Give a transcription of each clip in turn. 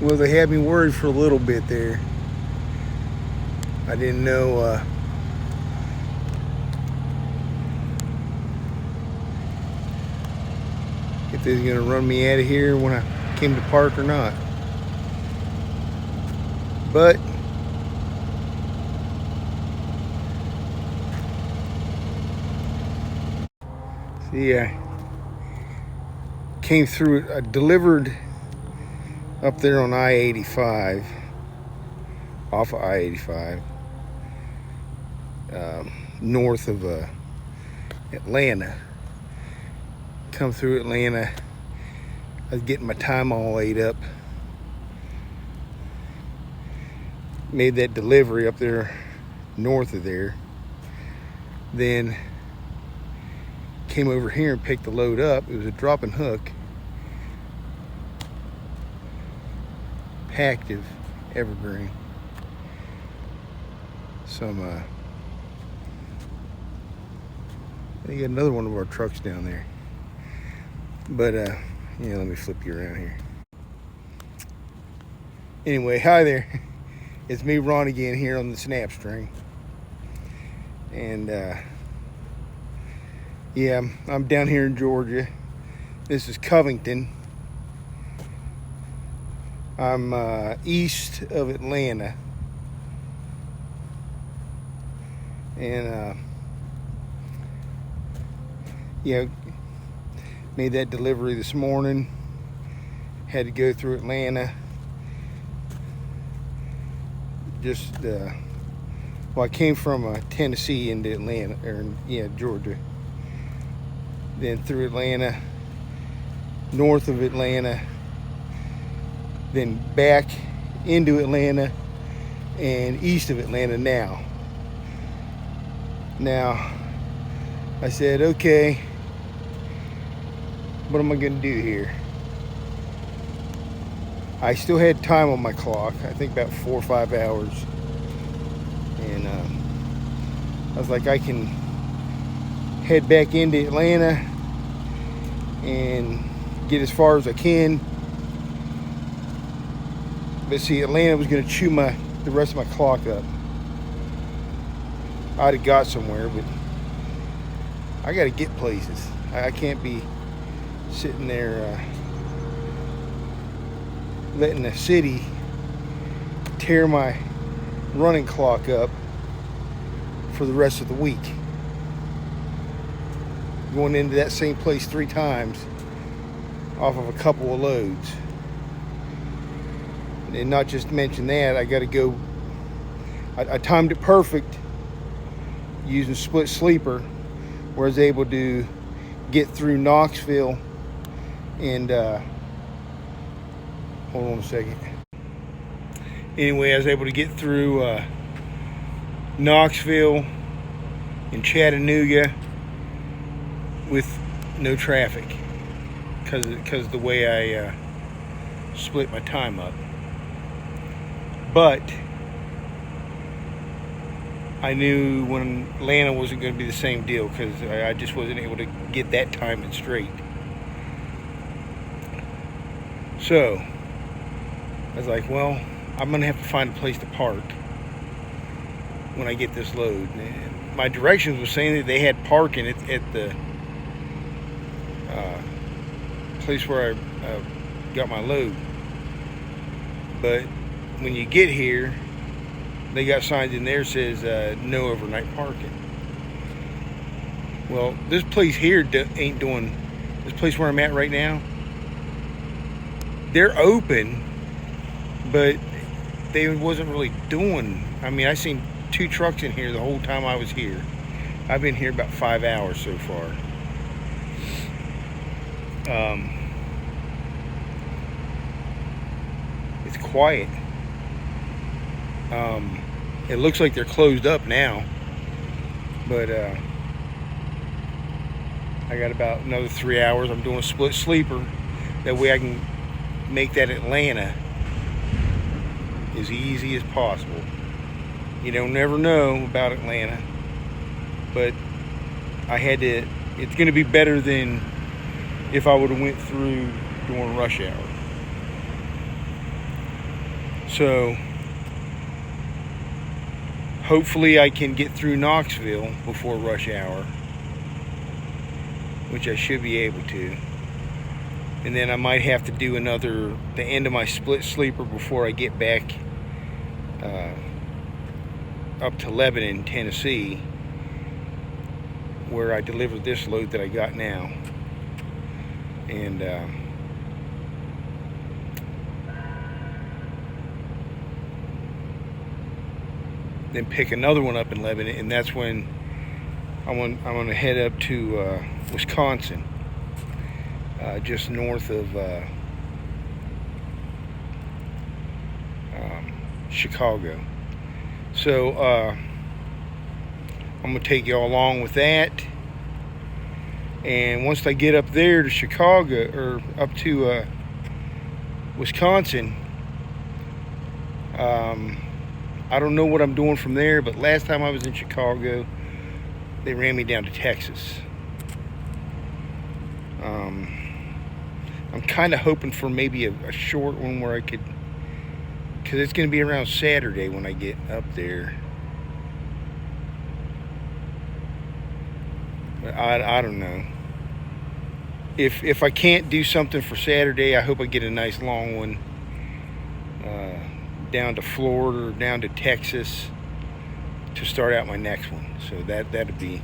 Well, they had me worried for a little bit there. I didn't know if they was gonna run me out of here when I came to park or not. But see, I came through it. I delivered up there on I-85, off of I-85, north of Atlanta. Come through Atlanta. I was getting my time all ate up. Made that delivery up there north of there. Then came over here and picked the load up. It was a drop and hook. Pactive evergreen. Some they got another one of our trucks down there. But yeah, let me flip you around here. Anyway, hi there. It's me, Ron, again here on the Snapstream. And yeah, I'm down here in Georgia. This is Covington. I'm east of Atlanta. And yeah, made that delivery this morning. Had to go through Atlanta. Just well, I came from Tennessee into Atlanta, or yeah, Georgia. Then through Atlanta, north of Atlanta, then back into Atlanta, and east of Atlanta now. Now, I said, okay, what am I gonna do here? I still had time on my clock, I think about 4 or 5 hours. And I was like, I can head back into Atlanta and get as far as I can. But see, Atlanta was gonna chew the rest of my clock up. I'd have got somewhere, but I gotta get places. I can't be sitting there letting the city tear my running clock up for the rest of the week. Going into that same place 3 times off of a couple of loads. And not just mention that, I gotta go, I timed it perfect using split sleeper, where I was able to get through Knoxville and hold on a second. Anyway, I was able to get through Knoxville and Chattanooga with no traffic because of the way I split my time up. But I knew when Atlanta wasn't going to be the same deal, because I just wasn't able to get that timing straight. So I was like, well, I'm going to have to find a place to park when I get this load. And my directions were saying that they had parking at the place where I got my load. But when you get here, they got signs in there says no overnight parking. Well, this place here ain't doing, this place where I'm at right now, they're open, but they wasn't really doing, I mean, I seen 2 trucks in here the whole time I was here. I've been here about 5 hours so far. It's quiet. It looks like they're closed up now, but I got about another 3 hours. I'm doing a split sleeper. That way I can make that Atlanta as easy as possible. You don't never know about Atlanta, but I had to, it's going to be better than if I would have went through during rush hour. So hopefully I can get through Knoxville before rush hour, which I should be able to. And then I might have to do the end of my split sleeper before I get back up to Lebanon, Tennessee, where I delivered this load that I got now. And then pick another one up in Lebanon, and that's when I'm going to head up to Wisconsin, just north of Chicago. So I'm going to take y'all along with that. And once I get up there to Chicago, or up to Wisconsin, I don't know what I'm doing from there, but last time I was in Chicago, they ran me down to Texas. I'm kind of hoping for maybe a short one where I could, because it's going to be around Saturday when I get up there. But I don't know. If I can't do something for Saturday, I hope I get a nice long one down to Florida or down to Texas to start out my next one. So that'd be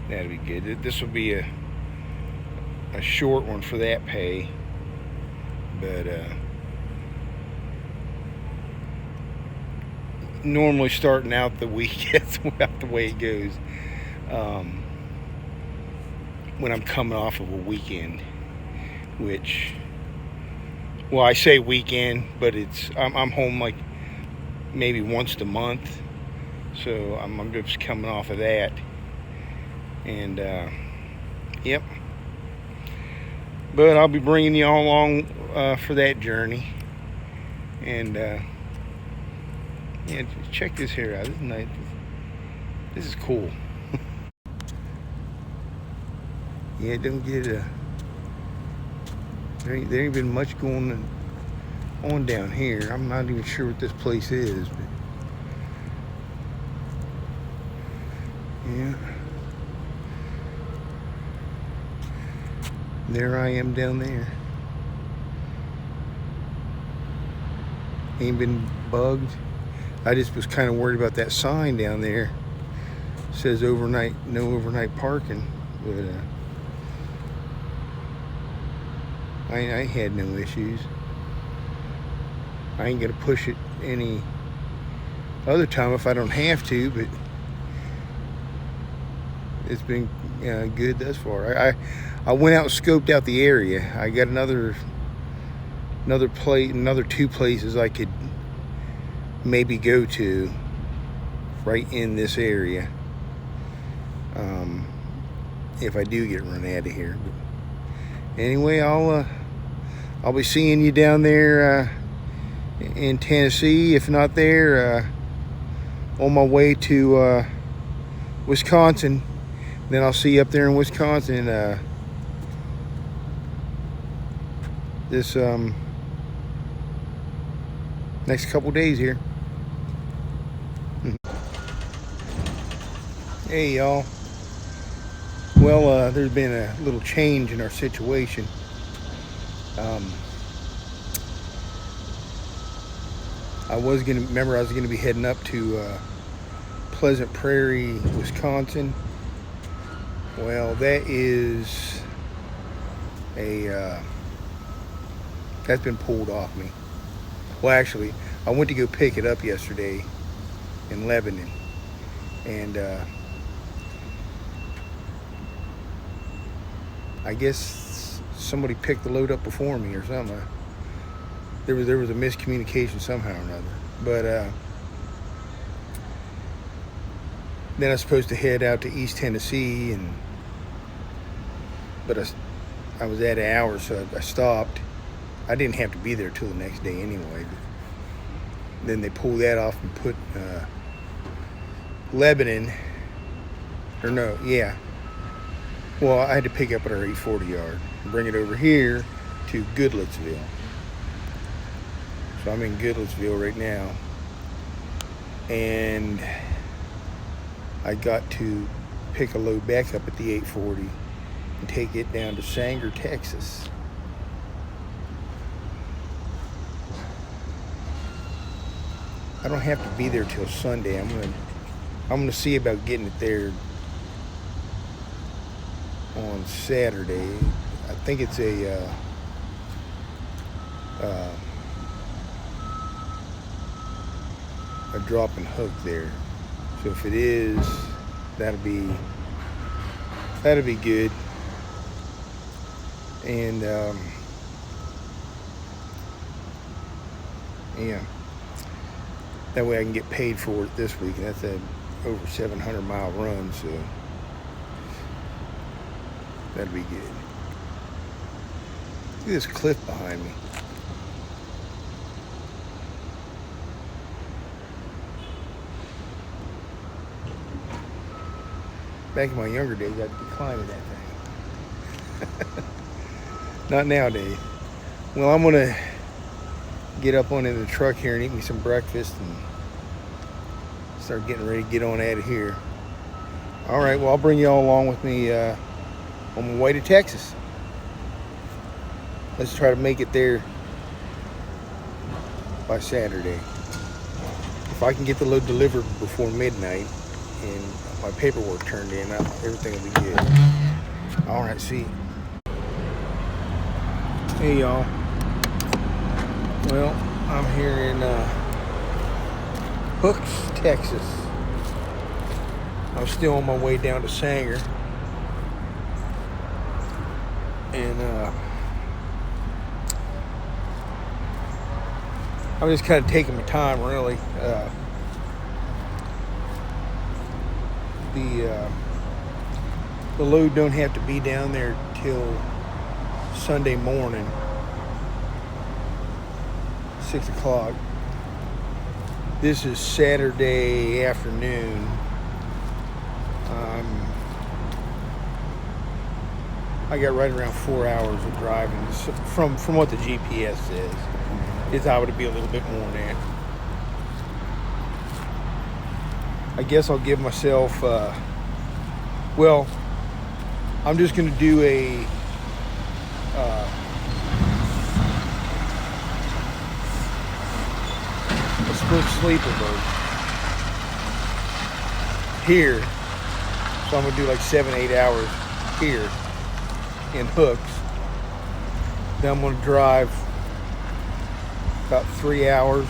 good. This will be a short one for that pay, but normally starting out the week, that's about the way it goes. When I'm coming off of a weekend, which, well, I say weekend, but I'm home like maybe once a month, so I'm just coming off of that. And yep, but I'll be bringing you all along for that journey. And yeah, check this here out. This is nice. This is cool. Yeah, it don't get there ain't been much going on down here. I'm not even sure what this place is, but yeah, there I am down there. Ain't been bugged. I just was kind of worried about that sign down there. It says overnight, no overnight parking, but I had no issues. I ain't gonna push it any other time if I don't have to, but it's been good thus far. I went out and scoped out the area. I got another two places I could maybe go to right in this area if I do get run out of here. But anyway, I'll be seeing you down there in Tennessee. If not there, on my way to Wisconsin. Then I'll see you up there in Wisconsin this next couple days here. Hey y'all. Well, there's been a little change in our situation. I was gonna be heading up to Pleasant Prairie, Wisconsin. Well, that is that's been pulled off me. Well, actually, I went to go pick it up yesterday in Lebanon, and I guess somebody picked the load up before me or something. There was a miscommunication somehow or another. But then I was supposed to head out to East Tennessee, but I was at an hour, so I stopped. I didn't have to be there till the next day anyway. But then they pulled that off and put Lebanon, or no, yeah. Well, I had to pick up at our 840 yard and bring it over here to Goodlettsville. So I'm in Goodlettsville right now. And I got to pick a load back up at the 840 and take it down to Sanger, Texas. I don't have to be there till Sunday. I'm gonna see about getting it there on Saturday. I think it's a drop and hook there. So if it is, that'll be good. And yeah, that way I can get paid for it this week. And that's a over 700-mile run, so that'll be good. Look at this cliff behind me. Back in my younger days, I'd be climbing that thing. Not nowadays. Well, I'm gonna get up on in the truck here and eat me some breakfast and start getting ready to get on out of here. All right, well, I'll bring you all along with me on my way to Texas. Let's try to make it there by Saturday. If I can get the load delivered before midnight and my paperwork turned in, everything will be good. All right, see you. Hey, y'all. Well, I'm here in Hooks, Texas. I'm still on my way down to Sanger. And I'm just kind of taking my time, really. The load don't have to be down there till Sunday morning, 6 o'clock. This is Saturday afternoon. I got right around 4 hours of driving from what the GPS says. It's out to be a little bit more than that. I guess I'll give myself, well, I'm just going to do a split sleeper load here. So I'm going to do like 7-8 hours here in Hooks. Then I'm going to drive about 3 hours,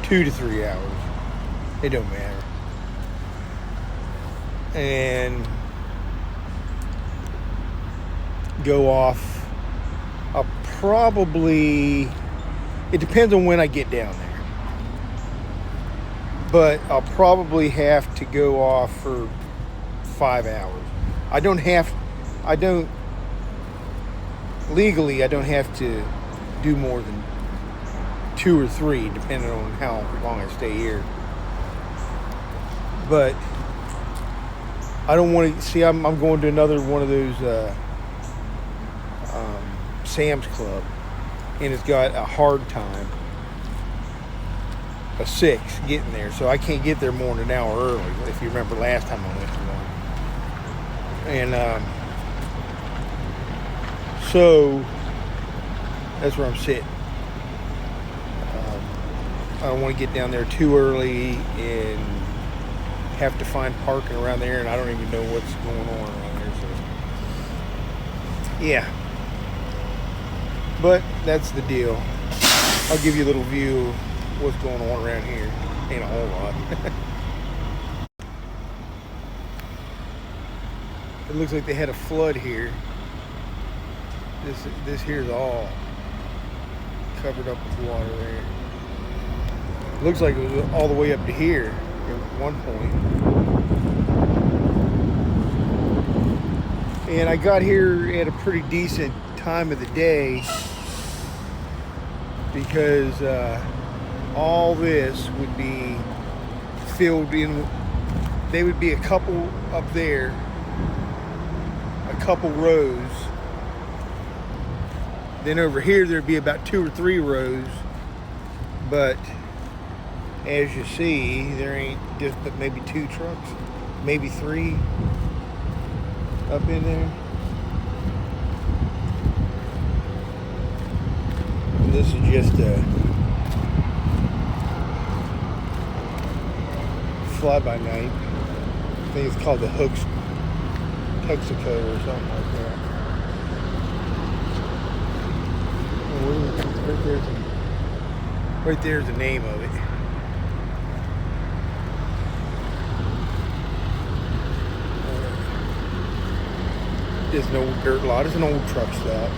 2 to 3 hours. It don't matter. And go off. I'll probably, it depends on when I get down there, but I'll probably have to go off for 5 hours. Legally, I don't have to do more than 2 or 3, depending on how long I stay here. But I don't want to see. I'm going to another one of those Sam's Club, and it's got a hard time, a 6 getting there. So I can't get there more than an hour early. If you remember last time I went to one, and so that's where I'm sitting. I don't want to get down there too early and have to find parking around there, and I don't even know what's going on around there. So yeah, but that's the deal. I'll give you a little view of what's going on around here. Ain't a whole lot. It looks like they had a flood here. This here's all covered up with water there. Looks like it was all the way up to here at one point. And I got here at a pretty decent time of the day because all this would be filled in. They would be a couple up there, a couple rows Then over here there'd be about 2 or 3 rows, but as you see, there ain't just but maybe 2 trucks, maybe 3 up in there. And this is just a fly-by-night. I think it's called the Texaco or something like that. Right there's the name of it. It's an old dirt lot. It's an old truck stop.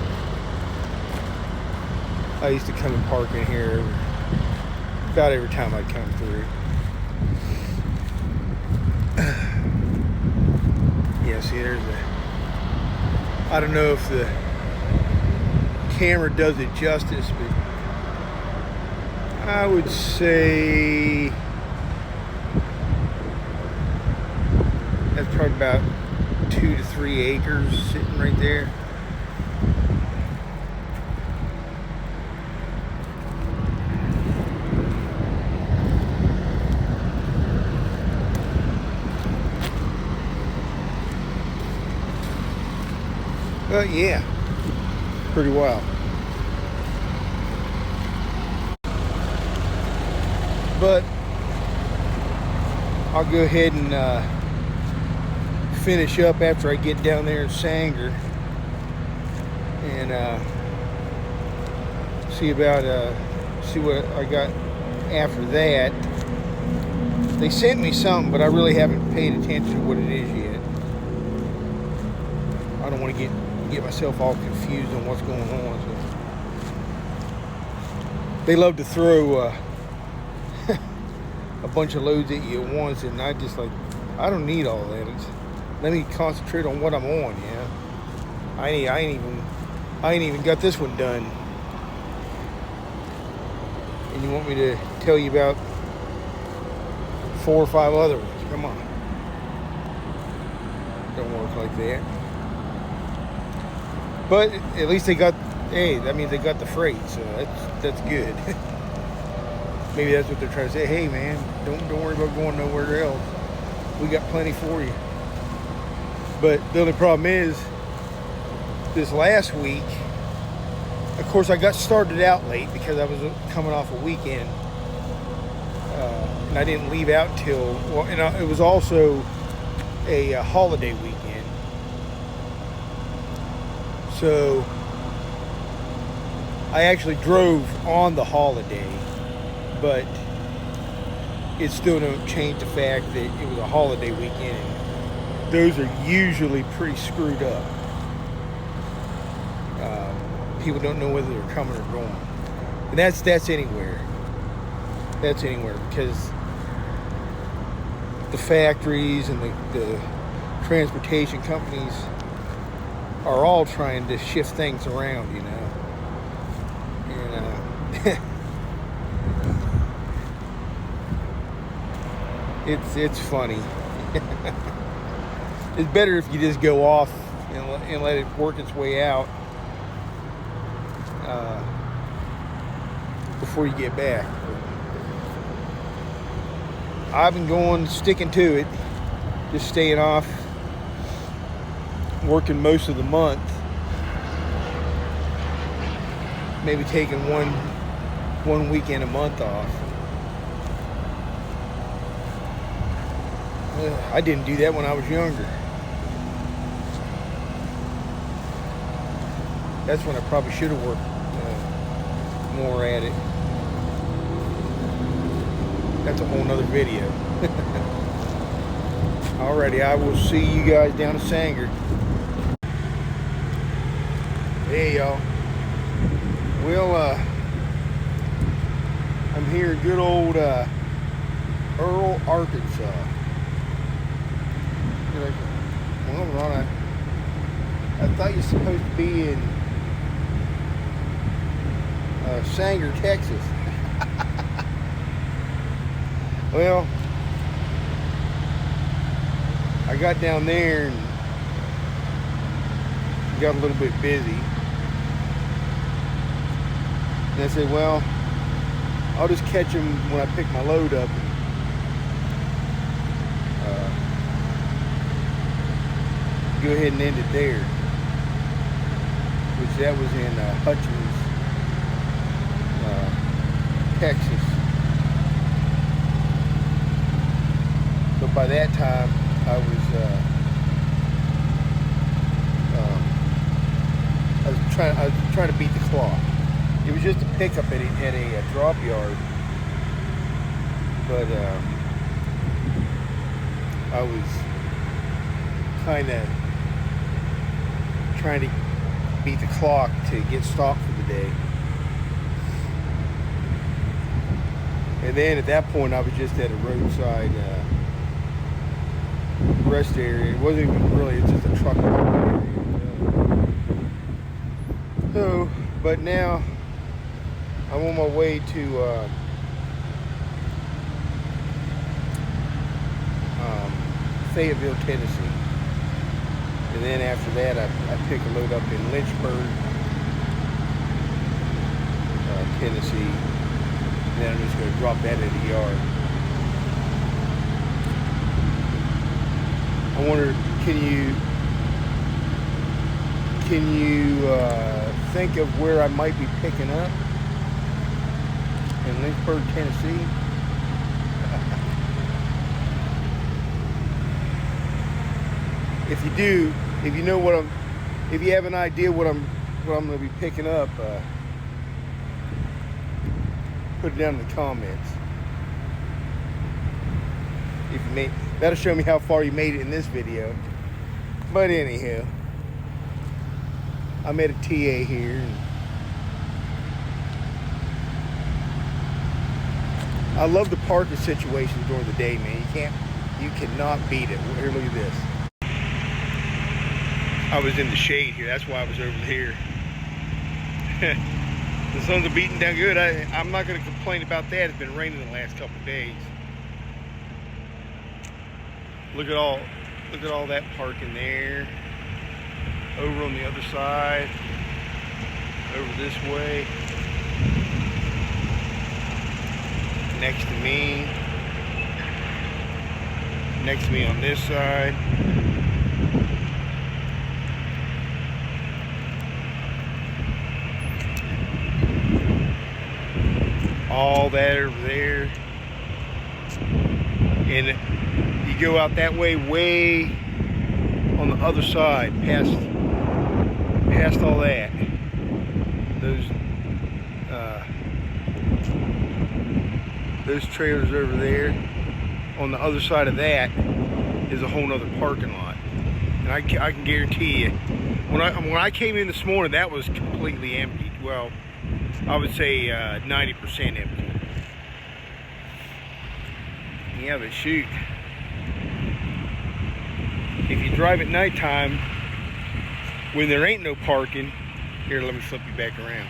I used to come and park in here about every time I'd come through. Yeah, see, there's a... I don't know if the camera does it justice, but I would say that's probably about 2 to 3 acres sitting right there. But yeah, pretty wild. But I'll go ahead and finish up after I get down there in Sanger and see what I got after that. They sent me something, but I really haven't paid attention to what it is yet. I don't want to get myself all confused on what's going on. So they love to throw a bunch of loads at you at once, and I don't need all that. Let me concentrate on what I'm on. Yeah, I ain't even got this one done, and you want me to tell you about 4 or 5 other ones? Come on, don't work like that. But at least they got, hey, that means they got the freight, so that's good. Maybe that's what they're trying to say. Hey man, don't worry about going nowhere else. We got plenty for you. But the only problem is, this last week, of course, I got started out late because I was coming off a weekend, and I didn't leave out till, well, and it was also a holiday weekend. So I actually drove on the holiday, but it still don't change the fact that it was a holiday weekend. Those are usually pretty screwed up. People don't know whether they're coming or going, and that's anywhere. That's anywhere, because the factories and the transportation companies are all trying to shift things around, you know. And it's funny. It's better if you just go off and let it work its way out before you get back. I've been sticking to it, just staying off, working most of the month, maybe taking one weekend a month off. I didn't do that when I was younger. That's when I probably should have worked more at it. That's a whole nother video. Alrighty, I will see you guys down at Sanger. Hey y'all. Well, I'm here in good old Earl, Arkansas. Well, Ron, I thought you were supposed to be in Sanger, Texas. Well, I got down there and got a little bit busy. And I said, well, I'll just catch them when I pick my load up. Go ahead and end it there. Which that was in Hutchins, Texas. But by that time, I was trying to beat the clock. It was just a pickup at a drop yard, but I was kind of trying to beat the clock to get stopped for the day. And then at that point, I was just at a roadside rest area. It wasn't even really, it's just a truck area. So, but now I'm on my way to Fayetteville, Tennessee. And then after that, I pick a load up in Lynchburg, Tennessee. And then I'm just going to drop that at the yard. I wonder, can you think of where I might be picking up in Lynchburg, Tennessee? If you do, if you know if you have an idea what I'm going to be picking up, put it down in the comments. If you made, that'll show me how far you made it in this video. But anyhow, I'm at a TA here. And I love the parking situation during the day, man. You cannot beat it. Here, look at this. I was in the shade here. That's why I was over here. The sun's beating down good. I'm not going to complain about that. It's been raining the last couple of days. Look at all that parking there. Over on the other side. Over this way. Next to me. Next to me on this side. All that over there. And you go out that way on the other side, past all that. Those trailers over there. On the other side of that is a whole nother parking lot. And I can guarantee you, when I came in this morning, that was completely empty. Well, I would say 90% empty. Yeah, but shoot. If you drive at nighttime, when there ain't no parking, here, let me flip you back around.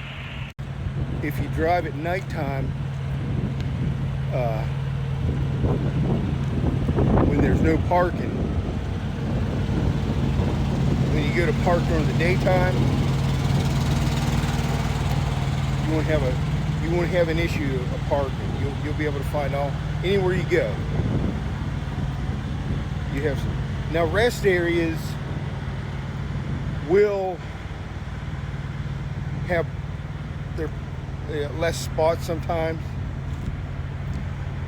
If you drive at nighttime, when there's no parking, when you go to park during the daytime, you won't have an issue of parking. You'll be able to find anywhere you go. You have some. Now rest areas will have their less spots sometimes,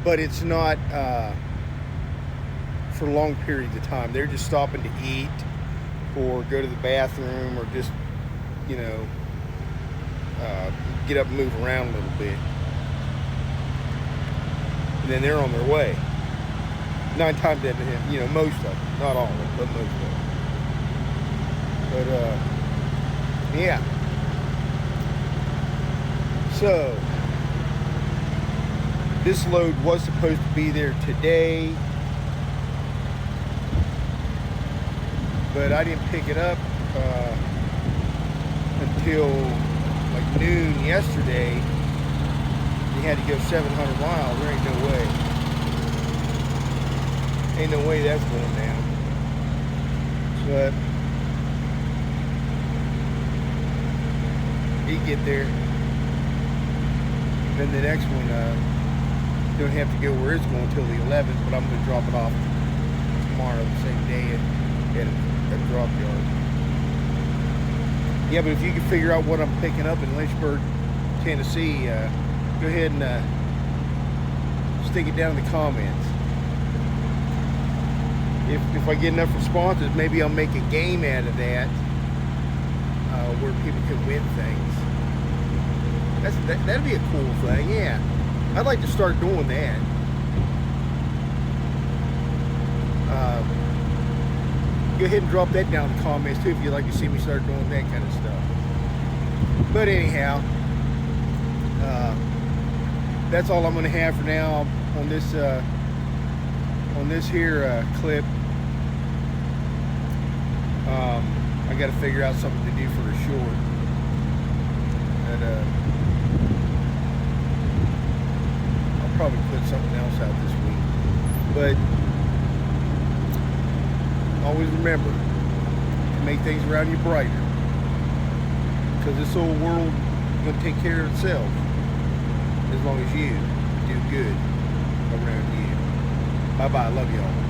but it's not for long periods of time. They're just stopping to eat or go to the bathroom or just, get up and move around a little bit. And then they're on their way. 9 times out of 10, most of them, not all of them, but most of them. But yeah. So this load was supposed to be there today, but I didn't pick it up until like noon yesterday. You had to go 700 miles. There ain't no way. Ain't no way that's going down. But he get there. Then the next one don't have to go where it's going until the 11th, but I'm going to drop it off tomorrow, the same day at a drop yard. Yeah, but if you can figure out what I'm picking up in Lynchburg, Tennessee, go ahead and stick it down in the comments. If I get enough responses, maybe I'll make a game out of that, where people can win things. That'd be a cool thing, yeah. I'd like to start doing that. Go ahead and drop that down in the comments too if you'd like to see me start doing that kind of stuff. But anyhow, that's all I'm going to have for now on this here clip. I got to figure out something to do for a short. And I'll probably put something else out this week. But always remember to make things around you brighter, because this old world is going to take care of itself as long as you do good around you. Bye bye. Love y'all.